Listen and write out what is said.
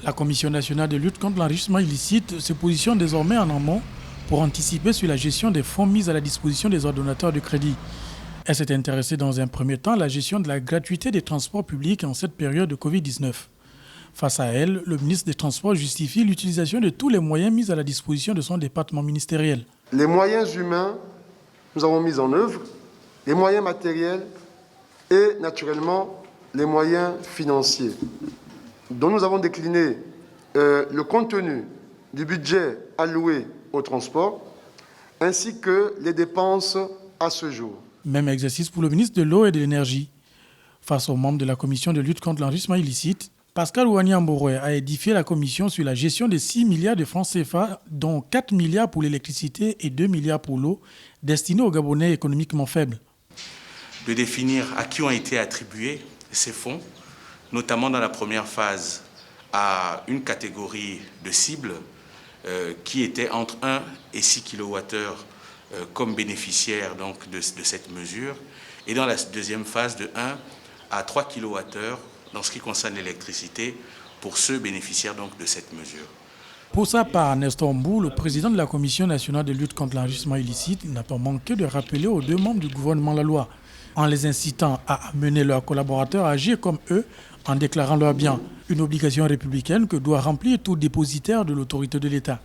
La Commission nationale de lutte contre l'enrichissement illicite se positionne désormais en amont pour anticiper sur la gestion des fonds mis à la disposition des ordonnateurs de crédit. Elle s'est intéressée dans un premier temps à la gestion de la gratuité des transports publics en cette période de Covid-19. Face à elle, le ministre des Transports justifie l'utilisation de tous les moyens mis à la disposition de son département ministériel. Les moyens humains, nous avons mis en œuvre, les moyens matériels et naturellement les moyens financiers, dont nous avons décliné le contenu du budget alloué au transport, ainsi que les dépenses à ce jour. Même exercice pour le ministre de l'Eau et de l'Énergie. Face aux membres de la commission de lutte contre l'enrichissement illicite, Pascal Ouani-Amboroy a édifié la commission sur la gestion des 6 milliards de francs CFA, dont 4 milliards pour l'électricité et 2 milliards pour l'eau, destinés aux Gabonais économiquement faibles. De définir à qui ont été attribués ces fonds, notamment dans la première phase à une catégorie de cibles qui était entre 1 et 6 kWh comme bénéficiaires donc, de cette mesure, et dans la deuxième phase de 1 à 3 kWh dans ce qui concerne l'électricité pour ceux bénéficiaires donc, de cette mesure. Pour sa part, Nestor Mbou, le président de la Commission nationale de lutte contre l'enrichissement illicite, n'a pas manqué de rappeler aux deux membres du gouvernement la loi, en les incitant à amener leurs collaborateurs à agir comme eux en déclarant leurs biens. Une obligation républicaine que doit remplir tout dépositaire de l'autorité de l'État.